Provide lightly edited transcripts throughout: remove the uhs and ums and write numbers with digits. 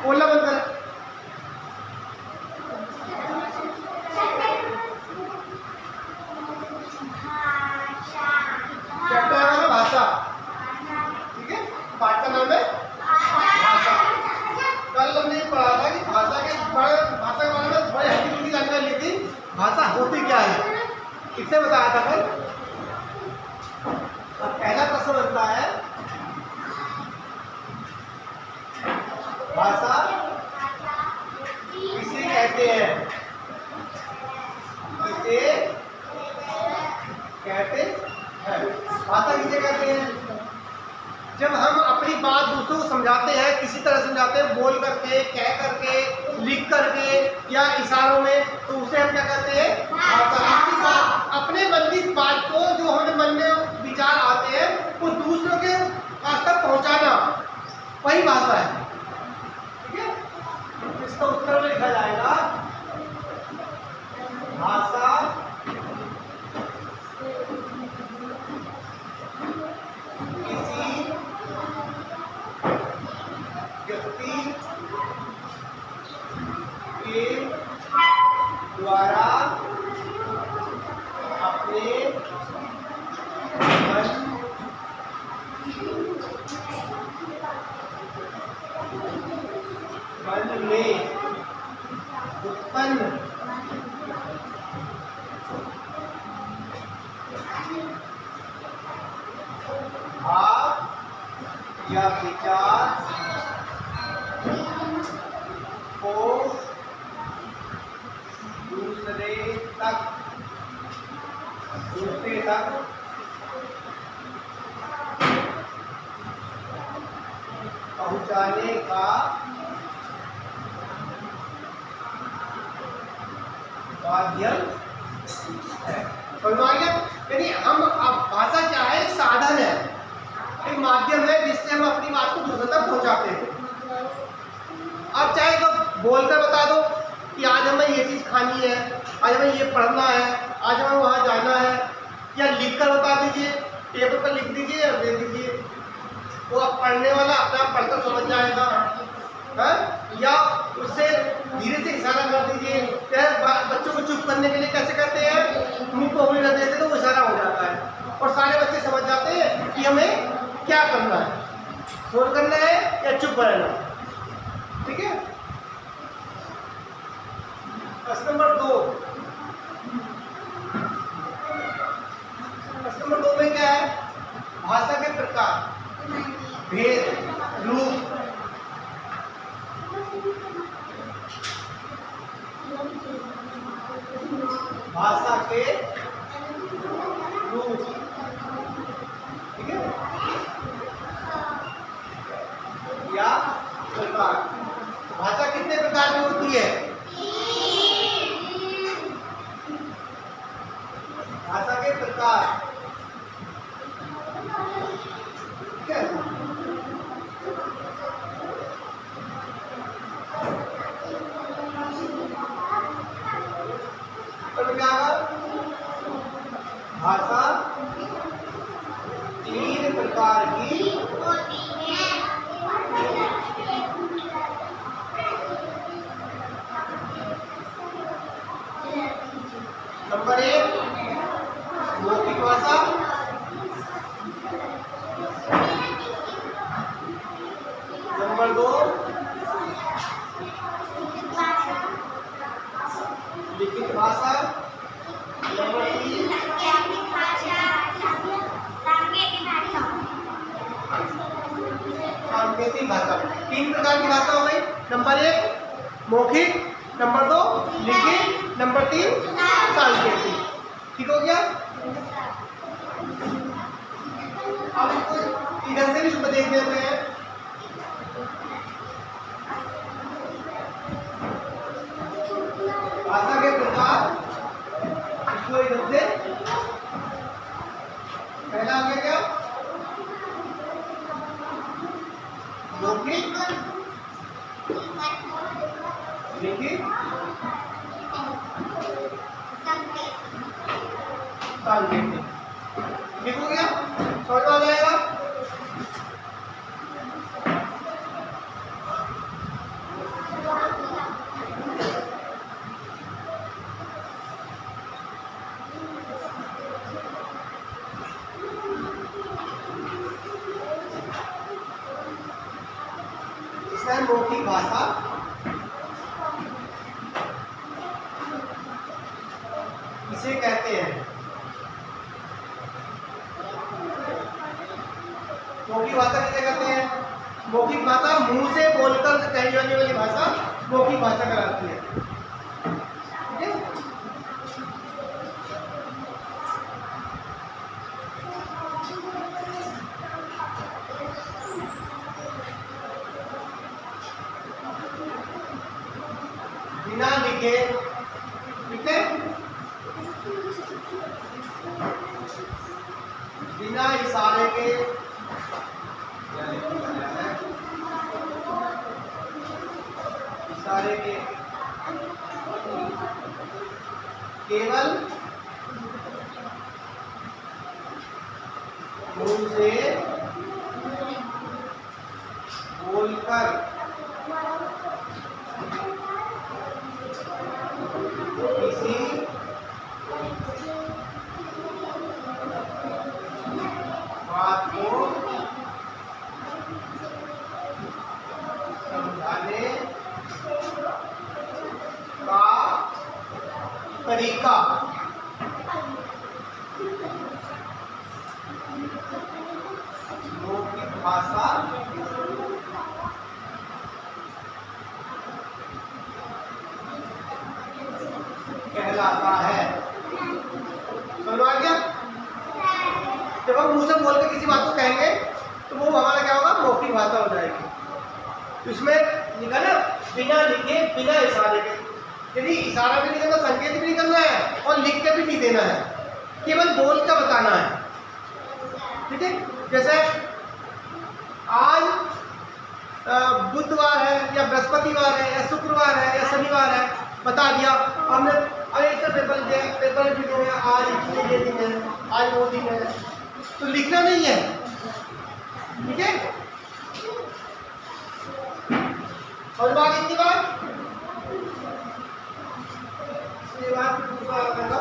बोलना बंद कर। चैप्टर है भाषा, ठीक है, पाठ का नाम है भाषा। कल हमने पढ़ा था कि भाषा के बारे में बड़े हल्की की जानकारी ली थी। भाषा होती क्या है किसने बताया था कल। अब पहला प्रश्न बनता है, भाषा किसे कहते हैं, किसे कहते हैं। भाषा किसे कहते हैं? जब हम अपनी बात दूसरों को समझाते हैं, किसी तरह समझाते हैं, बोल करके, कह करके, लिख करके या इशारों में, तो उसे हम क्या कहते हैं? भाषा। अपने मन की बात को, जो हमारे मन में विचार आते हैं, वो दूसरों के पास तक पहुंचाना, वही भाषा है। ठीक है, इसका उत्तर में लिखा जाएगा भाषा किसी व्यक्ति के द्वारा अपने मन में उत्पन्न भाव या विचार को दूसरे तक पहुंचाने का माध्यम है। यानी हम, अब भाषा क्या है? एक साधन है, एक माध्यम है जिससे हम अपनी बात को दूसरे तक पहुंचाते हैं। अब चाहे तो बोलकर बता दो कि आज हमें ये चीज़ खानी है, आज हमें ये पढ़ना है, आज हमें वहाँ जाना है, या लिख कर बता दीजिए, पेपर पर लिख दीजिए और दे दीजिए, वो अब पढ़ने वाला अपना पढ़कर समझ जाएगा है? या उससे धीरे से इशारा कर दीजिए। बच्चों को चुप करने के लिए कैसे करते हैं? मुंह को उंगली कर देते तो वो इशारा हो जाता है और सारे बच्चे समझ जाते हैं कि हमें क्या करना है, शोर करना है या चुप रहना है। ठीक है, प्रश्न नंबर 2। प्रश्न नंबर 2 में क्या है? भाषा के प्रकार, भेद, रूप। भाषा के रूप, ठीक है, या प्रकार। भाषा कितने प्रकार की होती है? भाषा के प्रकार, ठीक है। तो क्या भाषा 3 प्रकार की होती है। नंबर 1 मौखिक भाषा, नंबर 2 लिखित भाषा, नंबर 3 सांकेतिक भाषा। 3 प्रकार की भाषा हो गई। नंबर 1 मौखिक, नंबर 2 लिखित, नंबर 3 सांकेतिक। ठीक हो गया। अब इसको इधर से भी शुभ देख लेते हैं। भाषा के प्रकार, इसको इधर से पहला आ गया क्या? मौखिक, लिखित, सांकेतिक। ठीक हो गया, समझ में आ जाएगा। मौखिक भाषा इसे कहते हैं। मौखिक भाषा किसे कहते हैं? मौखिक भाषा मुंह से बोलकर कही जाने वाली भाषा मौखिक भाषा कहलाती है। ठीक है? बिना लिखे, ठीक है, बिना इशारे के इशारे के केवल मुंह से बोलकर किसी बात को समझाने का तरीका मौखिक भाषा कहलाता है। समझ आ गया? जब हम मुंह से बोल के किसी बात को कहेंगे तो वो हमारा क्या होगा? मौखिक भाषा हो जाएगी। इसमें लिखा ना बिना लिखे बिना इशारे के, यदि इशारा भी नहीं करना, संकेत भी नहीं करना है और लिख के भी नहीं देना है, केवल बोल कर बताना है। ठीक है? जैसे आज बुधवार है या बृहस्पतिवार है या शुक्रवार है या शनिवार है, बता दिया हमने। अरे इसका पेपर भी दो, आज ये दिन है, आज वो दिन है, तो लिखना नहीं है। ठीक है? और बात इतनी बात इसके बाद दूसरा करना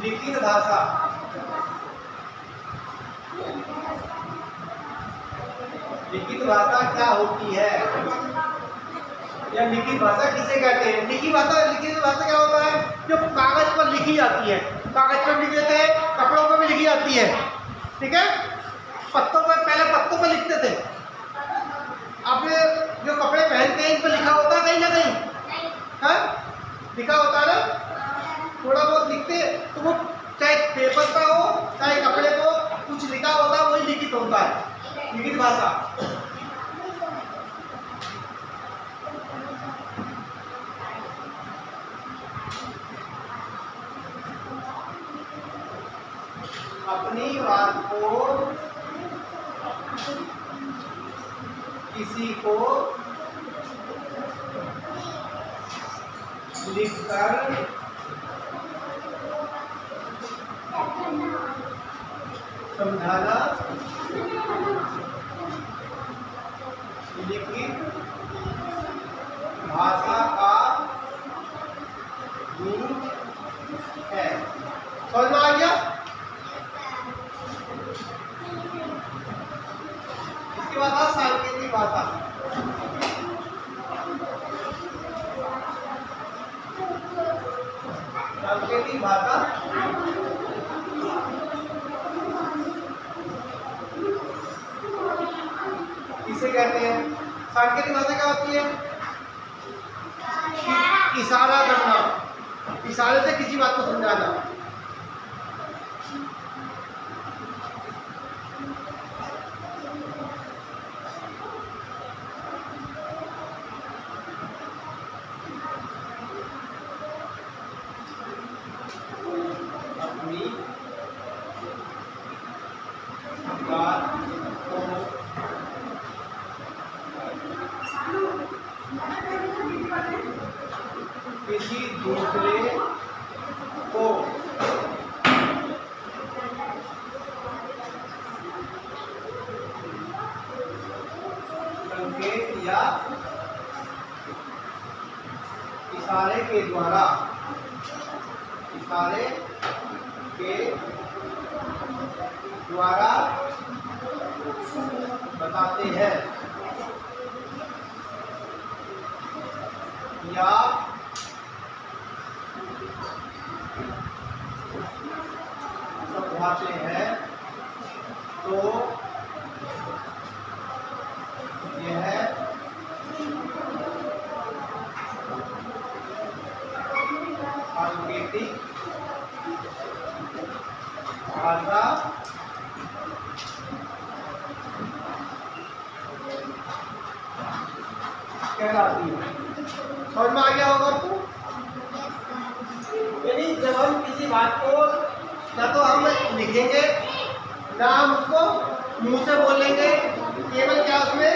लिखित भाषा। लिखित भाषा क्या होती है या लिखित भाषा किसे कहते हैं? लिखित भाषा क्या होता है? जो कागज पर लिखी जाती है, कागज पर लिख देते हैं, कपड़ों पर भी लिखी जाती है। ठीक है? पत्तों पर, पहले पत्तों पर लिखते थे, अब जो कपड़े पहनते हैं इन पर लिखा होता है कहीं ना कहीं, हाँ लिखा होता है ना, थोड़ा बहुत लिखते तो वो चाहे पेपर पर हो चाहे कपड़े को कुछ लिखा होता है, वही लिखित होता है, लिखित भाषा। अपनी बात को किसी को लिखकर समझाना लिखित भाषा का रूप है। समझ में आ गया? इसके बाद आ सांकेतिक भाषा। सांकेतिक भाषा किसे कहते हैं? सांकेतिक भाषा क्या होती है? इशारा करना, इशारे से किसी बात को समझाना। अपनी बात को दूसरे को संकेत या इशारे के द्वारा बताते हैं या समझाते हैं तो यह सांकेतिक भाषा कहलाती है। समझ में आ गया होगा आपको? यानी जब हम किसी बात को ना तो हम लिखेंगे ना हम उसको मुंह से बोलेंगे, केवल क्या उसमें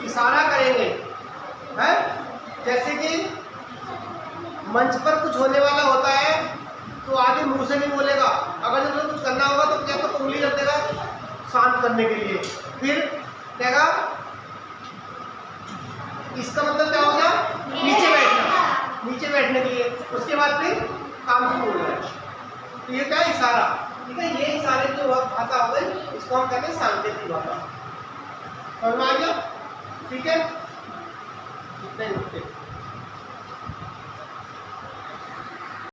इशारा करेंगे, है? जैसे कि मंच पर कुछ होने वाला होता है तो आगे मुंह से नहीं बोलेगा, अगर जब कुछ करना होगा तो क्या तो उंगली कर देगा शांत करने के लिए, फिर कहेगा इसका मतलब क्या हो गया नीचे बैठने के लिए, उसके बाद फिर काम शुरू हो जाए। तो ये क्या इशारा, ठीक है? ये इशारे जो भाषा हो गई, इसको हम कहते हैं सांकेतिक भाषा। समझ में आ गया? ठीक है, इतने